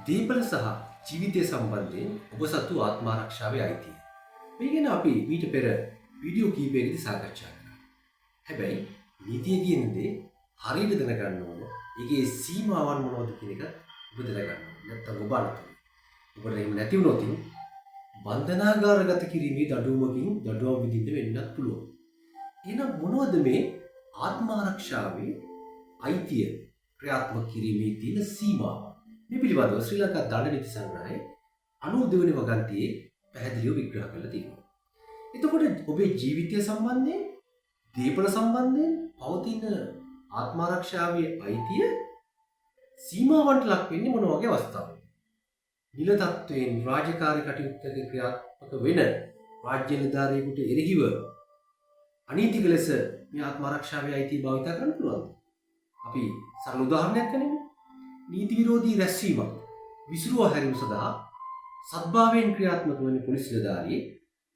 දීපල සහ ජීවිතය සම්බන්ධයෙන් ඔබ සතු ආත්මාරක්ෂාවේ අයිතිය. මේ ගැන අපි ඊට පෙර වීඩියෝ කීපයකදී සාකච්ඡා කරා. හැබැයි නීතිය කියන දේ හරියට දැනගන්න ඕන. ඒකේ සීමාවන් මොනවද කියන එක ඔබ දැනගන්න ඕන. නැත්නම් ඔබ අනතුරු. ඔබට එහෙම නැති වුණොත් බන්ධනාගාරගත කිරීමේ දඬුවමකින් දඬුවම් විඳින්න වෙන්නත් පුළුවන්. එහෙනම් මොනවද මේ ආත්මාරක්ෂාවේ අයිතිය ක්‍රියාත්මක කිරීමේ තියෙන සීමාව? මේ පිළිබඳව ශ්‍රී ලංකා දඬු නීති සංග්‍රහයේ 92 වෙනි වගන්තියේ පැහැදිලිව විග්‍රහ කරලා තියෙනවා. එතකොට ඔබේ ජීවිතය සම්බන්ධයෙන්, දීපල සම්බන්ධයෙන් පවතින ආත්මාරක්ෂාවේ අයිතිය සීමාවන්ට ලක් වෙන්නේ මොන වගේ අවස්ථාවකද? නිල තත්වයෙන් රාජකාරී කටයුත්තක ක්‍රියාත්මක වෙන රාජ්‍ය නිලධාරියෙකුට එරෙහිව අනීතික ලෙස මේ ආත්මාරක්ෂාවේ අයිතිය භාවිත කරන්න පුළුවන්ද? අපි සරල උදාහරණයක් ගනිමු. නීති විරෝධී රැස්වීමක් විසිරුවා හැරීම සඳහා සත්භාවයෙන් ක්‍රියාත්මක වන පොලිස් නිලධාරියෙක්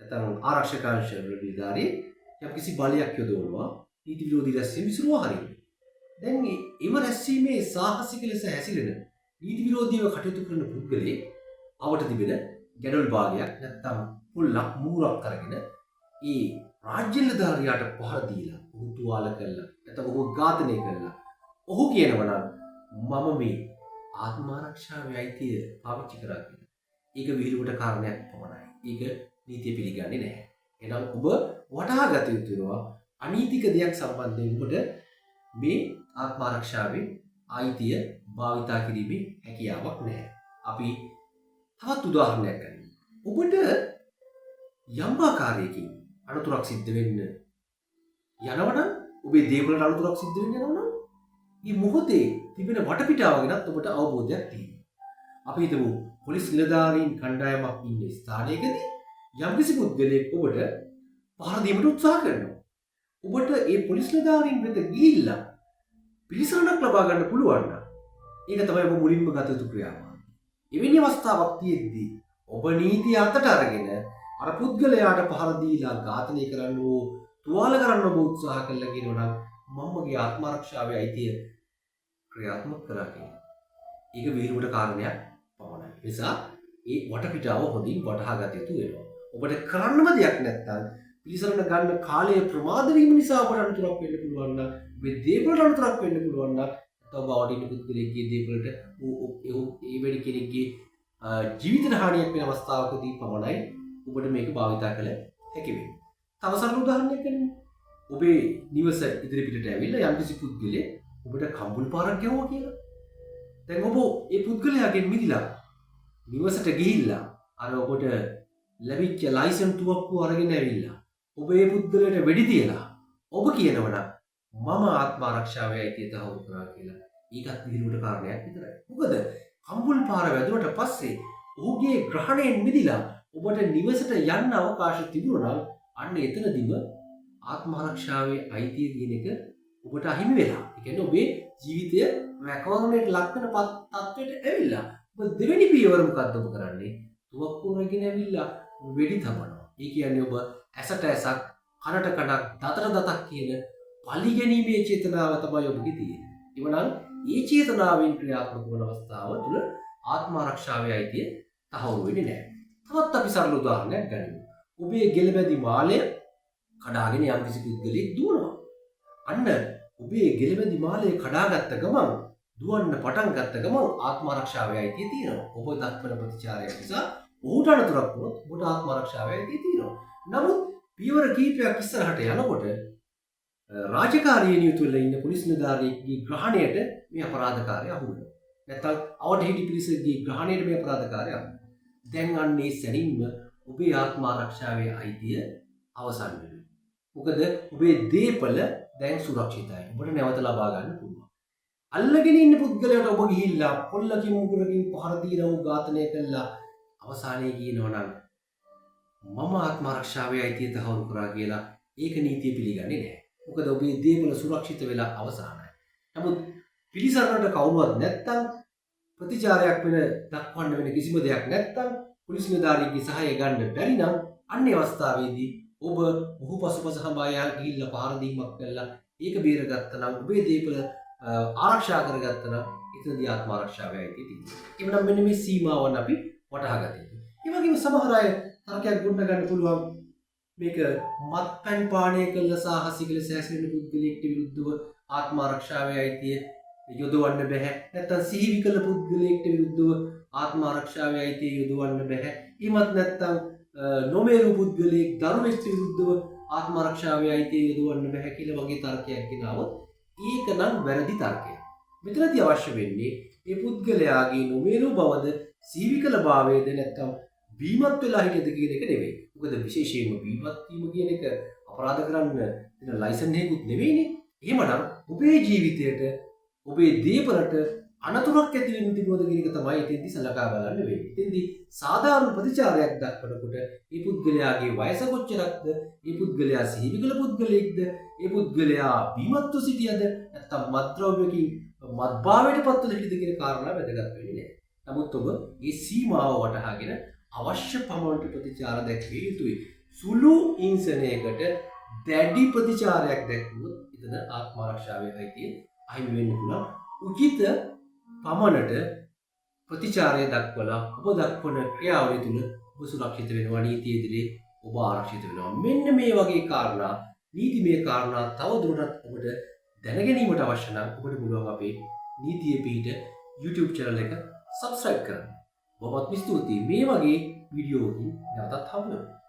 නැත්නම් ආරක්ෂක අංශ නිලධාරියෙක් යම්කිසි බලයක් යොදවනවා නීති විරෝධී රැස්වීම විසිරුවා හැරීම. දැන් මේ රැස්වීමේ සාහසික ලෙස හැසිරෙන නීති විරෝධීව කටයුතු කරන පුද්ගලයෙක් අවට තිබෙන ගැඩොල් භාගයක් නැත්නම් පුල්ලක් මූරක් අරගෙන ඒ රාජ්‍ය නිලධාරියාට පහර දීලා ඔහු තුවාල කළා නැත්නම් ඔහු ඝාතනය කළා. ඔහු කියනවා නම් මම මේ ආත්මාරක්ෂාවේ අයිතිය පාවිච්චි කරා කියලා. ඒක විහිළුවට කාරණයක් පමණයි. ඒක නීතිය පිළිගන්නේ නැහැ. එහෙනම් ඔබ වටහා ගත යුතුනවා අනීතික දෙයක් සම්බන්ධයෙන් ඔබට මේ ආත්මාරක්ෂාවේ අයිතිය භාවිතා කිරීමේ හැකියාවක් නැහැ. අපි තවත් උදාහරණයක් ගනිමු. ඔබට යම් ආකාරයකින් අනතුරක් සිද්ධ වෙන්න යනවනම් ඔබේ දේපලට අනතුරක් සිද්ධ වෙන්න යනවනම් මේ මොහොතේ තිබෙන වටපිටාව ගැනත් ඔබට අවබෝධයක් තියෙනවා. අපි හිතමු පොලිස් නිලධාරීන් කණ්ඩායමක් ඉන්න ස්ථානයකදී යම්කිසි පුද්ගලයෙක් ඔබට පහර දීමට උත්සාහ කරනවා. ඔබට ඒ පොලිස් නිලධාරීන් වෙත ගිහිල්ලා පිළිසරණක් ලබා ගන්න පුළුවන් නම් ඒක තමයි ඔබ මුලින්ම ගත යුතු ක්‍රියාමාර්ගය. එවැනි අවස්ථාවක් තියෙද්දී ඔබ නීතිය අතට අරගෙන අර පුද්ගලයාට පහර දීලා ඝාතනය කරන්න ඕ තුවාල කරන්න ඔබ උත්සාහ කළා කියනවා නම් මමගේ ආත්මාරක්ෂාවේ අයිතිය ක්‍රියාත්මක කරා කියලා. ඒක විහිළුවට කාරණයක් පමණයි. ඒ නිසා ඒ වටපිටාව හොඳින් වටහා ගත යුතු වෙනවා. ඔබට කරන්නම දෙයක් නැත්නම් පිළිසරණ ගන්න කාලය ප්‍රමාද වීම නිසා ඔබට අනතුරක් වෙන්න පුළුවන් නම් ඔබේ දේපලට අනතුරක් වෙන්න පුළුවන් නම් නැත්නම් වඩින පුද්ගලයෙක්ගේ දේපලට ඒ වැඩි කෙනෙක්ගේ ජීවිත හානියක් වෙන අවස්ථාවකදී පමණයි ඔබට මේක භාවිතා කළ හැකි වෙන්නේ. තව සරල උදාහරණයක් ගනිමු. ඔබේ නිවස ඉදිරි පිටට ඇවිල්ලා යම්කිසි පුද්ගලයෙක් ඔබට කම්බුල් පාරක් ගැහුවා කියලා. දැන් ඔබ ඒ පුද්ගලයාගෙන් මිදිලා නිවසට ගිහිල්ලා අර ඔබට ලැබිච්ච ලයිසන් තුවක්කුව අරගෙන ඇවිල්ලා ඔබ ඒ පුද්ගලයාට වෙඩි තියලා ඔබ කියනවනම් මම ආත්මාරක්ෂාවේ අයිතිය තහවුරු කරා කියලා. ඒකත් විහිළුවට කාරණයක් විතරයි. මොකද කම්බුල් පාර වැදුනට පස්සේ ඔහුගේ ග්‍රහණයෙන් මිදිලා ඔබට නිවසට යන්න අවකාශ තිබුණා නම් අන්න එතනදිම ආත්මාරක්ෂාවේ අයිතිය කියන එක ඔබට අහිමි වෙලා. ඒ කියන්නේ ඔබේ ජීවිතය වැකවරණයට ලක් වෙන තත්ත්වයට ඇවිල්ලා. ඔබ දෙවෙනි පියවර මොකද්ද ඔබ කරන්නේ? තුවක්කුව රැගෙන ඇවිල්ලා වෙඩි තබනවා. ඒ කියන්නේ ඔබ ඇසට ඇසක්, කනට කනක්, දතට දතක් කියන පරිගැනීමේ චේතනාව තමයි ඔබගේ තියෙන්නේ. එවනම් මේ චේතනාවෙන් ක්‍රියාත්මක වන අවස්ථාව තුළ ආත්මාරක්ෂාවේ අයිතිය තහවුරු වෙන්නේ නැහැ. තවත් අපි සරල උදාහරණයක් ගනිමු. ඔබේ ගෙලබැදි මාලය කඩාගෙන යම්කිසි පුද්ගලයෙක් දුවනවා. අන්න ඔබේ ගෙලබැදි මාලය කඩාගත්ත ගමන් දුවන්න පටන් ගත්ත ගමන් ආත්මාරක්ෂාවේ අයිතිය තියෙනවා. ඔබ දක්වන ප්‍රතිචාරයක් නිසා ඔහුට අනතුරක් වුණොත් ඔබට ආත්මාරක්ෂාවේ අයිතිය තියෙනවා. නමුත් පියවර කීපයක් ඉස්සරහට යනකොට රාජකාරී නියුතුල ඉන්න පොලිස් නිලධාරියෙක්ගේ ග්‍රහණයට මේ අපරාධකාරයා අහු වෙනවා. නැත්නම් අවට හිටි පිරිසගේ ග්‍රහණයට මේ අපරාධකාරයා අහු වෙනවා. දැන් අන්නේ සැනින්ම ඔබේ ආත්මාරක්ෂාවේ අයිතිය අවසන් වෙනවා. මොකද ඔබේ දේපල දැන් සුරක්ෂිතයි. ඔබට නැවත ලබා ගන්න පුළුවන්. අල්ලගෙන ඉන්න පුද්ගලයාට ඔබ ගිහිල්ලා පොල්ලකින් මුගුරකින් පහර දීලා ඔහු ඝාතනය කළා. අවසානයේ කියනවා නම් මම ආත්මාරක්ෂාවේ අයිතිය තහවුරු කරා කියලා ඒක නීතිය පිළිගන්නේ නැහැ. මොකද ඔබේ දේපල සුරක්ෂිත වෙලා අවසానයි. නමුත් පිළිසරණට කවුරුවත් නැත්තම් ප්‍රතිචාරයක් වෙන දක්වන්න වෙන කිසිම දෙයක් නැත්තම් පොලිස් නිලධාරියෙක්ගේ සහාය ගන්න බැරි නම් අන්නේ අවස්ථාවේදී ඔබ ඔහු පසුපස හඹා ගිහිල්ලා පහර දීමක් කළා ඒක බේරගත්තා නම් ඔබේ දේපල ආරක්ෂා කරගත්තා නම් එතනදී ආත්ම ආරක්ෂාවේ අයිතිය තියෙනවා. එවනම් මෙන්න මේ සීමාවන් අපි වටහා ගත යුතුයි. ඒ වගේම සමහර අය තර්කයක් ගොඩ ගන්න පුළුවන් මේක මත්පැන් පානය කළ සාහසික ලෙස හැසිරෙන පුද්ගලයෙක්ට විරුද්ධව ආත්ම ආරක්ෂාවේ අයිතිය යොදවන්න බෑ. නැත්නම් සිහිවි කළ පුද්ගලයෙක්ට විරුද්ධව ආත්ම ආරක්ෂාවේ අයිතිය යොදවන්න බෑ. ඊමත් නැත්නම් නොමේරු පුද්ගලයෙක් දරුවෙක් විරුද්ධව ආත්ම ආරක්ෂාවේ අයිතිය යොදවන්න බෑ කියලා වගේ තර්කයක් ගෙනාවොත් ඒක නම් වැරදි තර්කයක්. මෙතනදී අවශ්‍ය වෙන්නේ මේ පුද්ගලයාගේ නොමේරු බවද සිහිවි කළ භාවයද නැත්නම් බීමත් වෙලා හිටියද කියන එක නෙවෙයි. මොකද විශේෂයෙන්ම බීමත් වීම කියන එක අපරාධ කරන්න දෙන ලයිසන් එකකුත් නෙවෙයිනේ. එහෙමනම් ඔබේ ජීවිතයට ඔබේ දේපලට අනතුරක් ඇති වෙන්න තිබුණද කියන එක තමයි එතෙන්දි සලකා බලන්න වෙන්නේ. එතෙන්දි සාධාරණ ප්‍රතිචාරයක් දක්වනකොට මේ පුද්ගලයාගේ වයස කොච්චරක්ද, මේ පුද්ගලයා සිහිවි කළ පුද්ගලයෙක්ද, මේ පුද්ගලයා බීමත්ව සිටියද නැත්නම් මත්ද්‍රව්‍යකින් මත්භාවයට පත්වල හිටියද කියන කාරණා වැදගත් වෙන්නේ නැහැ. නමුත් ඔබ මේ සීමාව වටහාගෙන අවශ්‍ය පමණට ප්‍රතිචාර දැක්විය යුතුයි. සුළු ඉන්සනයකට දැඩි ප්‍රතිචාරයක් දැක්වුවොත් එතන ආත්ම ආරක්ෂාවේ අයිතිය අහිමි වෙන්න පුළුවන්. උචිත පමණට ප්‍රතිචාරය දක්වලා ඔබ දක්වන ක්‍රියාවලිය තුළ ඔබ සුරක්ෂිත වෙනවා, නීතිය ඉදිරියේ ඔබ ආරක්ෂිත වෙනවා. මෙන්න මේ වගේ කාරණා, නීතිමය කාරණා තවදුරටත් ඔබට දැනගැනීමට අවශ්‍ය නම් ඔබට පුළුවන් අපේ නීතිය පිහිට YouTube channel එක subscribe කරන්න. බොහොමත් ස්තුතියි. මේ වගේ වීඩියෝකින් නැවතත් හමු වෙනවා.